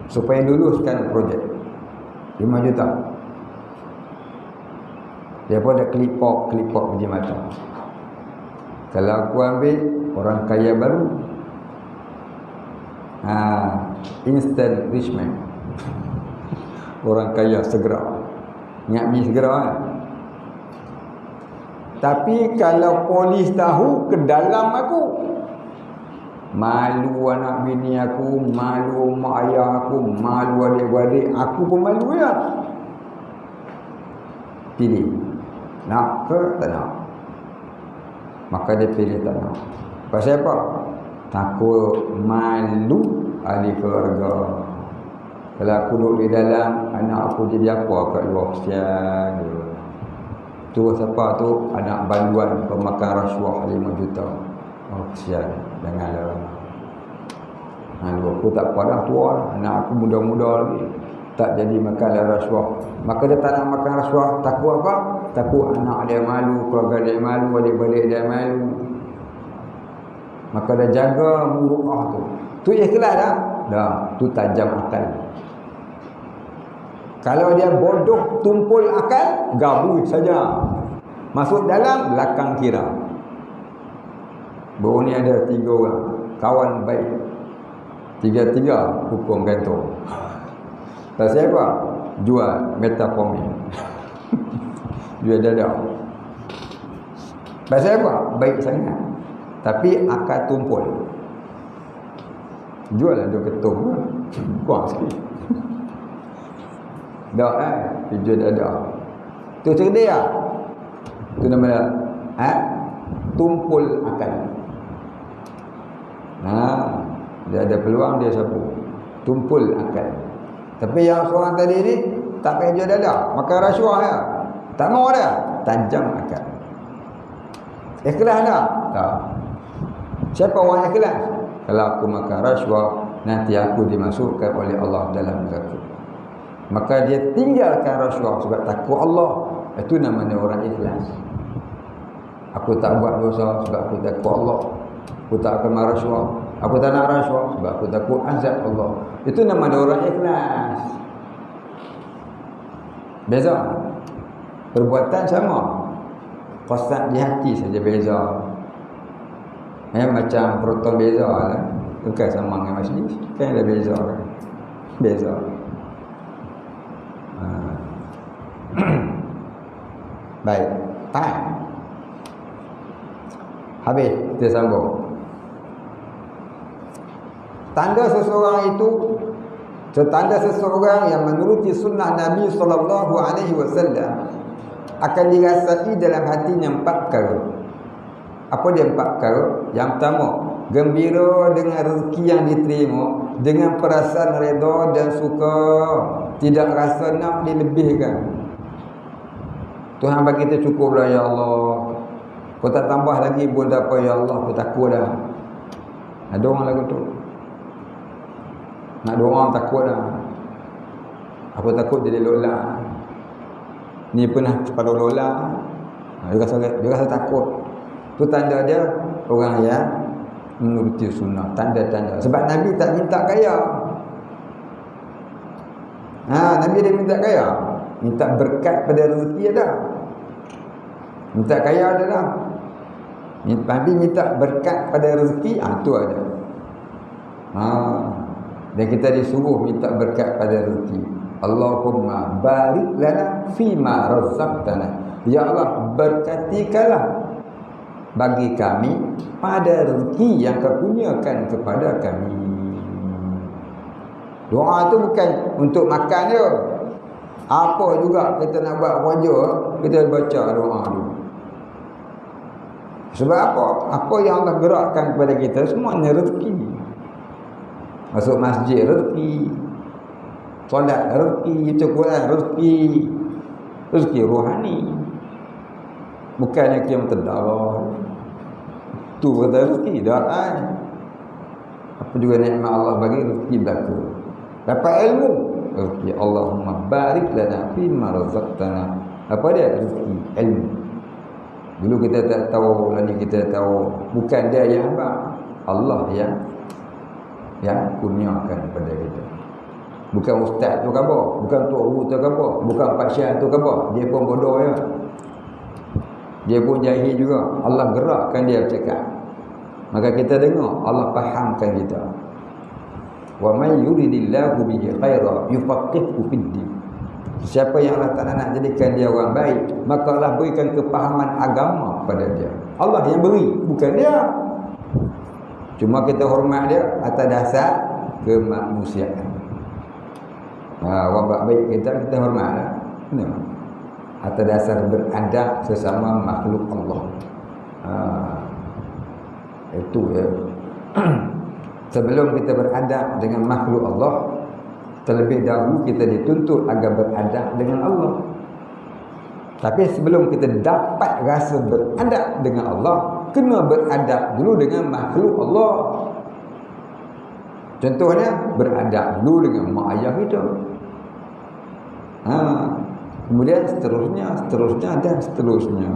Speaker 1: supaya luluskan projek. 5 juta. Dia pun ada klipok biji mata. Kalau aku ambil orang kaya baru, instant rich man. Orang kaya segera. Nyakmi segera kan? Tapi kalau polis tahu ke dalam aku, malu anak bini aku, malu mak ayah aku, malu adik-adik aku pun malu ya. Pilih nak ke tak nak. Maka dia pilih tak nak. Pasal apa? Takut malu ahli keluarga. Kalau aku duduk di dalam, anak aku jadi apa kat luar, kesian dia. Tu siapa tu? Anak banduan pemakan rasuah 5 juta. Oh kesian, janganlah. Aku tak apa dah, tua lah. Anak aku muda-muda lagi, tak jadi makan rasuah. Maka dia tak nak makan rasuah. Takut apa? Takut anak dia malu, keluarga dia malu, adik-adik dia malu. Maka dia jaga muruah tu. Tu ikhlas dah? Dah, tu tajam akal. Kalau dia bodoh tumpul akal, gabut saja. Masuk dalam belakang kira. Baru ni ada 3 orang kawan baik. 3 hukum gantung. Pasal apa? Jual metformin. Jual dadah. Pasal apa? Baik sangat. Tapi akal tumpul. Jual lah 2 ketung. Kuat sikit. Dah tujuan ada. Tu cerdik ah. Tu nama tumpul akal. Dia ada peluang dia sapu. Tumpul akal. Tapi yang seorang tadi ni tak payah jual dada, makan rasuah ya. Tak mau dah, tajam akal. Ikhlas dah? Tak. Siapa orang ikhlas? Kalau aku makan rasuah, nanti aku dimasukkan oleh Allah dalam neraka. Maka dia tinggalkan rasuah sebab takut Allah. Itu namanya orang ikhlas. Aku tak buat dosa sebab aku takut Allah. Aku tak akan rasuah. Aku tak nak rasuah sebab aku takut azab Allah. Itu namanya orang ikhlas. Beza. Perbuatan sama, qasad di hati saja beza. Macam proton beza lah. Bukan sama dengan majlis. Kan ada beza kan? Beza. Baik, time habis, kita sambung. Tanda seseorang itu, tanda seseorang yang menuruti sunnah Nabi SAW akan dirasai dalam hatinya 4 perkara. Apa dia 4 perkara? Yang pertama, gembira dengan rezeki yang diterima dengan perasaan redha dan suka, tidak rasa nak dilebihkan. Tuhan bagi kita cukup lah ya Allah. Kau tak tambah lagi pun tak apa ya Allah, aku takut dah. Ada orang lagu tu. Nak doa orang takut dah. Aku takut jadi lola. Ni pernah pada lola. Dia rasa takut. Tu tanda dia orang yang menuruti sunnah. Tanda-tanda. Sebab Nabi tak minta kaya. Nabi dia minta kaya. Minta berkat pada rezeki ada. Minta kaya ada dah. Nabi minta berkat pada rezeki, tu ada. Dan kita disuruh minta berkat pada rezeki. Allahumma barik lana fima razaqtana. Ya Allah, berkatikanlah bagi kami pada rezeki yang kau kurniakan kepada kami. Doa tu bukan untuk makan je. Apa juga kita nak buat kerja, kita baca doa dulu. Sebab apa? Apa yang Allah gerakkan kepada kita semuanya rezeki. Masuk masjid rezeki, solat rezeki, baca Quran rezeki, rezeki rohani. Bukannya yang terdarah. Tu kata rezeki dah. Apa juga nikmat Allah bagi rezeki belaka. Dapat ilmu, rezeki. Allahumma barik lana fima razaqtana. Apa dia? Rezeki, ilmu. Dulu kita tak tahu, lalu kita tahu bukan dia yang hamba, Allah yang kurniakan kepada kita. Bukan ustaz tu khabar, bukan tok guru tu khabar, bukan pak syekh tu khabar. Dia pun bodoh ya. Dia pun jahil juga. Allah gerakkan dia bercakap. Maka kita dengar, Allah fahamkan kita. Wa may yuridillahu bihi khaira yufaqihu fid-din. Siapa yang Allah Ta'ala nak jadikan dia orang baik, maka Allah berikan kepahaman agama kepada dia. Allah yang beri, bukan dia. Cuma kita hormat dia atas dasar kemanusiaan. Orang buat baik kita hormat lah. Atas dasar beradab sesama makhluk Allah. Itu ya. Sebelum kita beradab dengan makhluk Allah, terlebih dahulu kita dituntut agar beradab dengan Allah. Tapi sebelum kita dapat rasa beradab dengan Allah, kena beradab dulu dengan makhluk Allah. Contohnya, beradab dulu dengan mak ayah kita. Kemudian seterusnya dan seterusnya.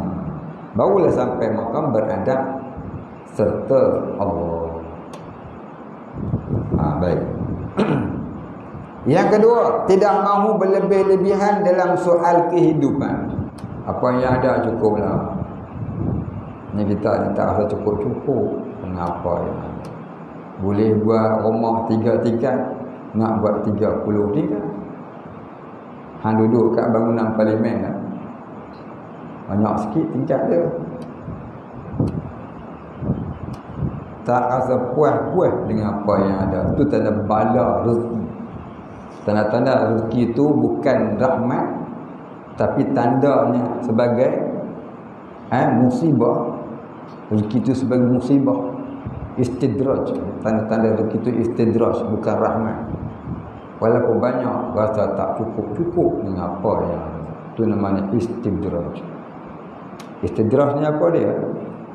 Speaker 1: Barulah sampai makam beradab serta Allah. Baik. Yang kedua, tidak mahu berlebih-lebihan dalam soal kehidupan. Apa yang ada cukuplah. Ni kita tak rasa cukup-cukup. Kenapa ya? Boleh buat rumah 3 tingkat, nak buat 30 tingkat. Hang duduk kat bangunan parlimen lah. Banyak sikit tingkat dia. Tak rasa puas-puas dengan apa yang ada. Itu tanda bala rezeki. Tanda-tanda rezeki itu bukan rahmat, tapi tandanya sebagai musibah. Rezeki itu sebagai musibah. Istidraj. Tanda-tanda rezeki itu istidraj, bukan rahmat. Walaupun banyak rasa tak cukup-cukup dengan apa yang itu namanya istidraj. Istidrajnya apa dia?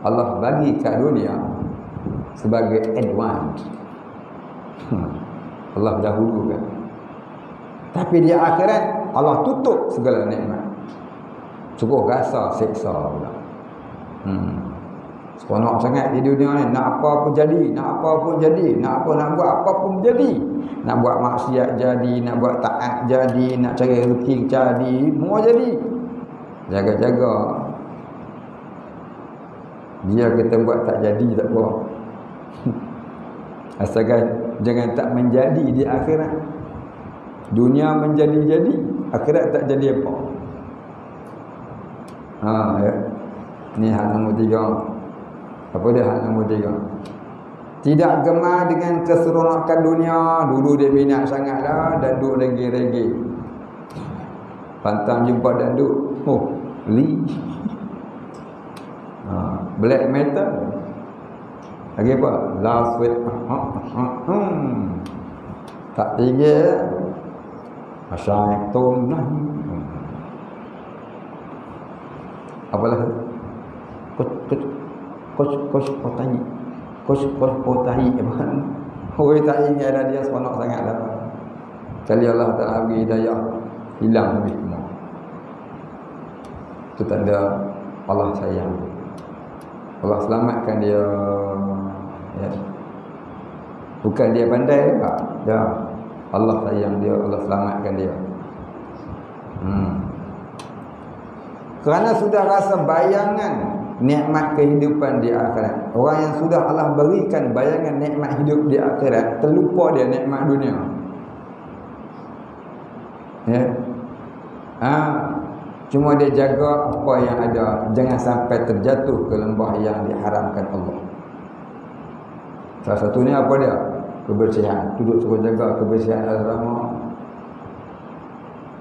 Speaker 1: Allah bagi kat dunia sebagai advance. Allah dahulukan. Tapi di akhirat Allah tutup segala nikmat. Cukup rasa seksa pula. Seronok sangat di dunia ni, nak apa pun jadi, nak apa pun jadi, nak buat apa pun jadi. Nak buat maksiat jadi, nak buat taat jadi, nak cari rezeki jadi, semua jadi. Jaga-jaga. Biar kita buat tak jadi tak apa. Asalkan jangan tak menjadi di akhirat. Dunia menjadi-jadi, akhirat tak jadi apa. Ya. Ni hal nombor 3. Apa dia hal nombor 3? Tidak gemar dengan keseronokan dunia. Dulu dia minat sangatlah danduk reggae-reggae. Pantang jumpa danduk, li. Black metal. Lagi apa? Last week. Tak tinggi. Asyaiton. Apalah? Kos potahi. Kos potahi. Hoi tak ingat ada dia seronok sangatlah. Kali Allah Ta'ala bagi hidayah, hilang habis semua. Itu tanda Allah sayang. Allah selamatkan dia. Ya. Bukan dia pandai tak? Ya. Allah sayang dia, Allah selamatkan dia. Kerana sudah rasa bayangan nikmat kehidupan di akhirat. Orang yang sudah Allah berikan bayangan nikmat hidup di akhirat, terlupa dia nikmat dunia. Ya. Cuma dia jaga apa yang ada, jangan sampai terjatuh ke lembah yang diharamkan Allah. Salah satunya apa dia? Kebersihan. Duduk suruh jaga kebersihan asrama.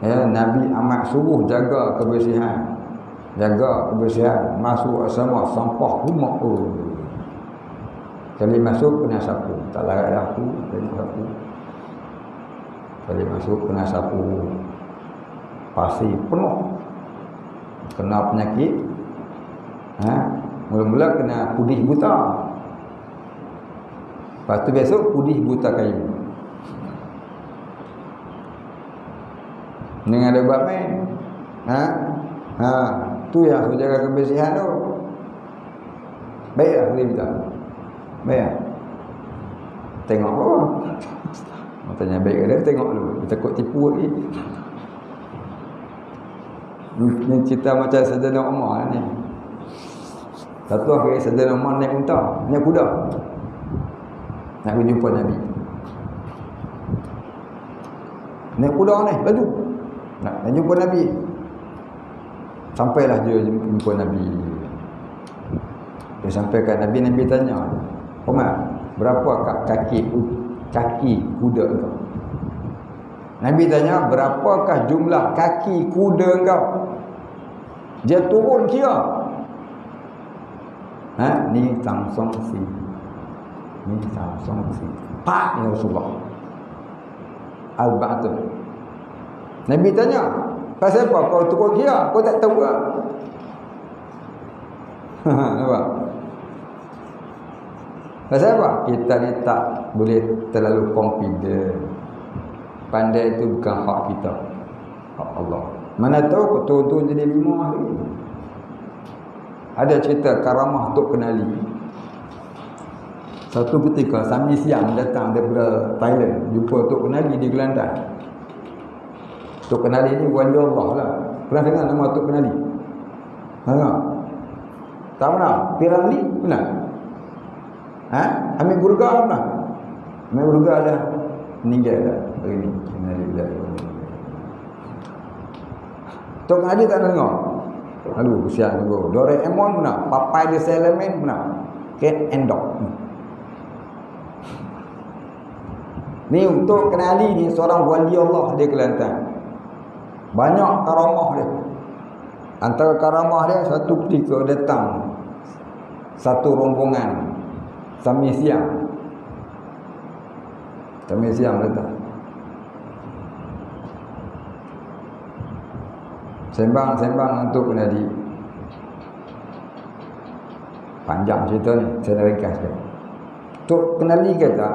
Speaker 1: Ya, Nabi amat suruh jaga kebersihan. Jaga kebersihan. Masuk asrama sampah rumah tu. Kali masuk kena sapu. Tak larat aku, kena sapu. Kali masuk kena sapu. Pasir penuh. Kena penyakit. Mula-mula kena pudih buta. Lepas tu besok pudih buta kayu. Dengan ada buat main. Tu yang aku jaga kebersihan tu. Baik lah boleh tak? Baik lah. Tengok apa? Tanya baik ke dia, tengok dulu. Takut tipu lagi. Ni cerita macam Sayyidina Umar ni. Satu hari Sayyidina Umar naik unta, naik kuda. Nak jumpa Nabi. Naik kuda ni, laju. Nak jumpa Nabi. Sampailah dia jumpa Nabi. Dia sampai kat Nabi, Nabi tanya, Umar, berapa kaki kuda kau? Nabi tanya, berapakah jumlah kaki kuda kau? Dia turun kira. Ni Samsung si. Ni Samsung si. Pak ya Rasulullah. Al-Ba'atul. Nabi tanya, pasal apa kau turun kira? Kau tak tahu ke? Nampak? Pasal apa? Kita ni tak boleh terlalu confident. Pandai itu bukan hak kita, hak Allah. Mana tahu betul-betul jadi 5 hari. Ada cerita karamah Tok Kenali. Satu ketika Sami Siang datang daripada Thailand, jumpa Tok Kenali di Kelantan. Tok Kenali ni wali Allah lah. Pernah dengar nama Tok Kenali? Pernah? Tak pernah? Piramli? Pernah? Amir Burga pernah? Amir Burga dah meninggal dah hari ni. Tok Kenali tak nak dengar? Aduh, kesian juga. Doraemon pernah? Popeye the Sailor Man pernah? Cat and Dog. Ni untuk Kenali ni seorang wali Allah di Kelantan. Banyak karamah dia. Antara karamah dia, satu ketika datang satu rombongan Sami Siang. Sami Siang datang. Sembang-sembang untuk Kenali. Panjang cerita ni, saya nak ringkaskan. Tok Kenali kata,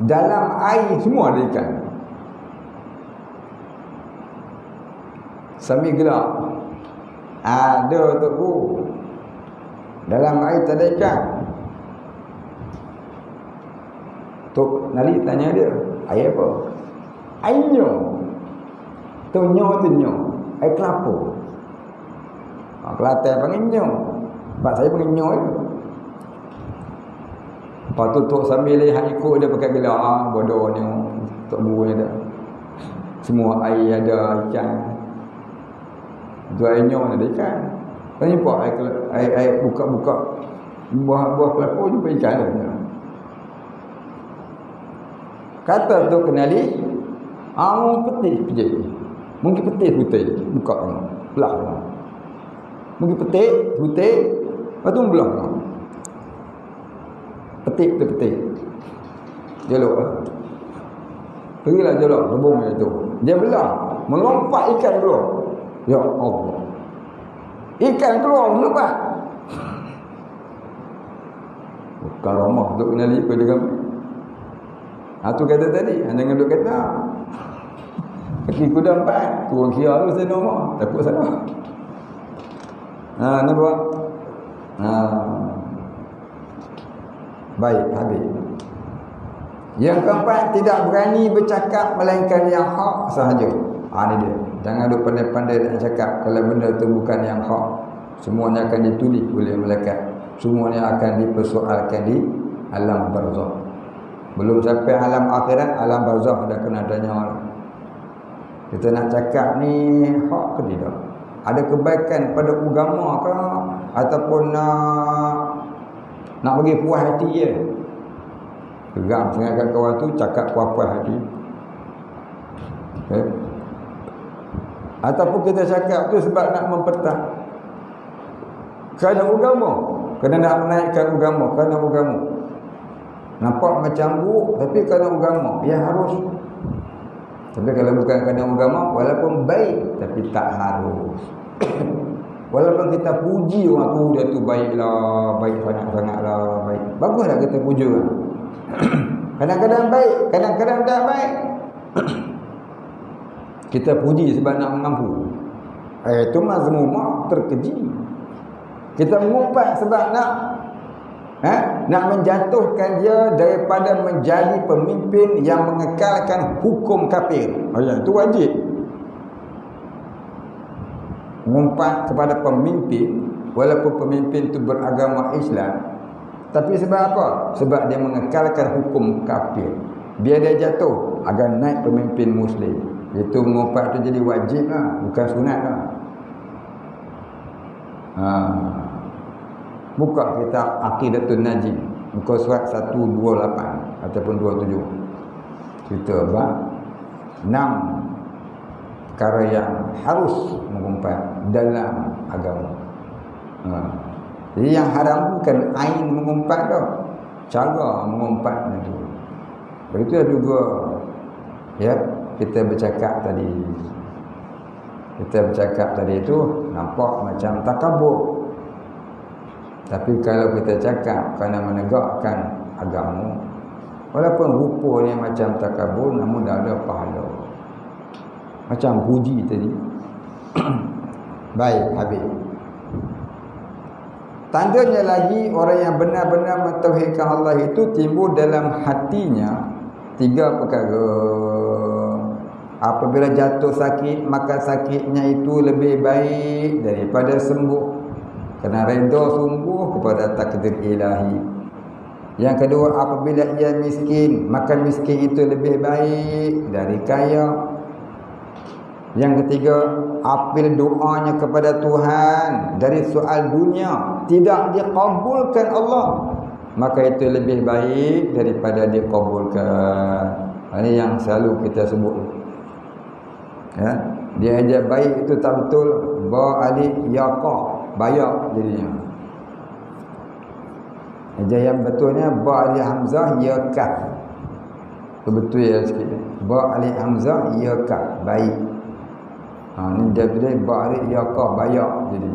Speaker 1: dalam air semua ada ikan. Sami gelap. Ada Tok Bu. Dalam air tak ada ikan. Tok Kenali tanya dia, air apa? Air nyo. Tu nyo tu nyo. Air kelapa. Kelantan panggil nyo. Sebab saya panggil nyo itu. Lepas tu Tok sambil lihat ikut dia pakai gelar. Bodoh ni Tok Bu ni dah. Semua air ada ikan. Tu air nyo ada ikan. Kau jumpa air buka-buka buah kelapa jumpa ikan dah. Kata Tok Kenali, putih. Mungkin putih buka belah. Mungkin putih lepas tu belah. Putih jolok. Pergilah jolok rebung itu. Dia belah, melompat ikan keluar. Ya Allah. Ikan keluar melompat. Karamah Tok Kenali pada kami. Tu kata tadi, jangan duk kata. Kaki kuda 4, turun kira lu saya nombor. Takut salah. Nampak? Baik, habis. Yang keempat, tidak berani bercakap melainkan yang hak sahaja. Ni dia. Jangan duk pandai-pandai nak cakap kalau benda tu bukan yang hak. Semuanya akan ditulis oleh malaikat. Semuanya akan dipersoalkan di alam barzakh. Belum sampai alam akhirat, alam barzakh dah kena tanya orang. Kita nak cakap ni hak ke tidak? Ada kebaikan pada agama ke, ataupun nak bagi puas hati je? Geram sangat kat kawan tu cakap puas-puas hati. Ataupun kita cakap tu sebab nak mempertah kerana agama, kerana nak menaikkan agama, kerana agama. Nampak macam buruk tapi kerana agama, ya harus. Tapi kalau bukan kerana agama, walaupun baik tapi tak harus. Walaupun kita puji orang tu, dia tu baiklah, baik sangat-sangatlah, baik. Baguslah kita puji orang. Kadang-kadang baik, kadang-kadang tak baik. Kita puji sebab nak mengampu. Itu mazmumah, terkeji. Kita mengumpat sebab nak menjatuhkan dia daripada menjadi pemimpin yang mengekalkan hukum kafir. Itu wajib. Mengumpat kepada pemimpin, walaupun pemimpin itu beragama Islam, tapi sebab apa? Sebab dia mengekalkan hukum kafir. Biar dia jatuh agar naik pemimpin Muslim. Itu mengumpat itu jadi wajib lah, bukan sunat lah. Buka kitab Aqidatun Najim, muka surat 128 ataupun 27. Cerita bab 6 perkara yang harus mengumpat dalam agama. Jadi yang haram bukan ain mengumpat dah, cara mengumpat itu. Begitu juga ya, kita bercakap tadi. Kita bercakap tadi itu nampak macam takabur. Tapi kalau kita cakap kerana menegakkan agama, walaupun rupanya macam takabur, namun dah ada pahala. Macam puji tadi. Baik, habis. Tandanya lagi orang yang benar-benar mentauhidkan Allah itu timbul dalam hatinya 3 perkara. Apabila jatuh sakit, maka sakitnya itu lebih baik daripada sembuh, kerana redha sungguh kepada takdir ilahi. Yang kedua, apabila ia miskin, maka miskin itu lebih baik dari kaya. Yang ketiga, apabila doanya kepada Tuhan dari soal dunia tidak dikabulkan Allah, maka itu lebih baik daripada dikabulkan. Ini yang selalu kita sebut. Ya, dia aja baik itu tak betul, ba alif yaqah, bayak jadinya. Aja yang betulnya ba alif hamzah ya kaf. Betul ya sikit. Ba alif hamzah ya kaf, baik. Ni dia pilih ba alif yaqah, bayak jadi.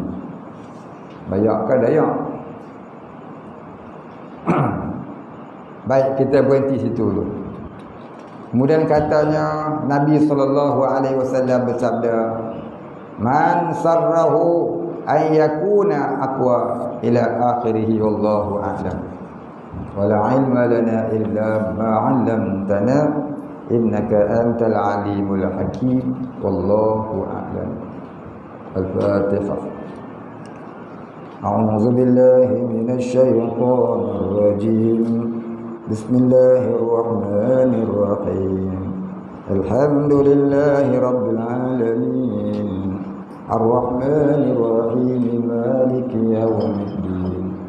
Speaker 1: Bayak ke dayak? Baik, kita berhenti situ dulu. Kemudian katanya Nabi SAW bersabda, man sarrahu an yakuna aqwa ila akhirih wallahu a'lam. Wala ilma lana illa ma 'allamtana innaka antal alimul hakim wallahu a'lam. Al-Fatihah. A'udzu billahi minasy syaithanir rajim. Bismillahirrahmanirrahim. Alhamdulillahi rabbil alamin. Ar-Rahmanir-Rahim. Maliki yaumiddin.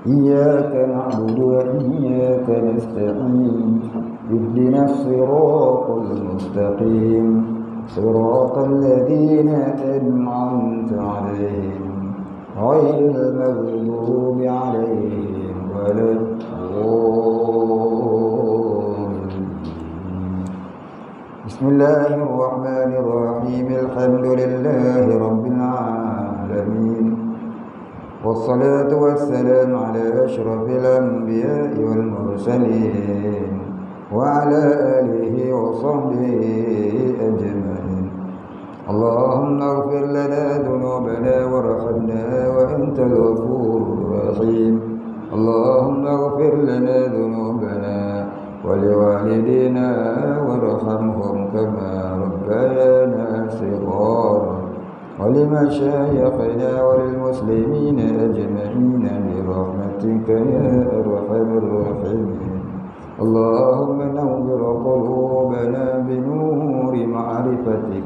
Speaker 1: Iyyaka na'budu wa iyyaka nasta'in. Ihdinas siratal mustaqim. Siratal ladzina an'amta 'alaihim ghairil maghdubi 'alaihim waladdallin. Bismillahirrahmanirrahim. Alhamdulillahi rabbil alamin. Wassalatu wassalamu ala asyrafil anbiya'i wal mursalin wa ala alihi wa sahbihi ajma'in. Allahumma ighfir lana dhunubana warhamna wa antal ghafurur rahim. Allahumma ighfir lana dhunubana wa liwalidina warhamhum kama rabbayana shighara. ولمشايخنا وللمسلمين أجمعين برحمتك يا أرحم الراحمين. اللهم نور قلوبنا بنور معرفتك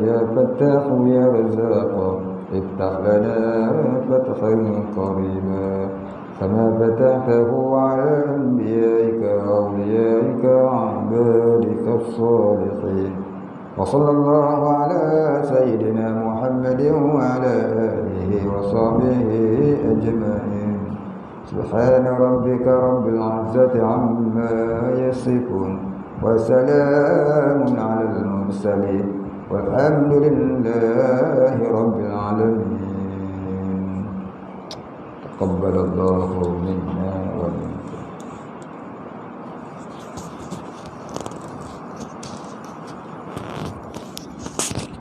Speaker 1: يا فتاح يا رزاق افتح لنا فتحا قريبا كما فتحته على أنبيائك وأوليائك وعبادك الصالحين. وصلى الله على سيدنا محمد وعلى آله وصحبه أجمعين. سبحان ربك رب العزة عما يصفون وسلام على المرسلين والحمد لله رب العالمين. تقبل الله منا ومنكم.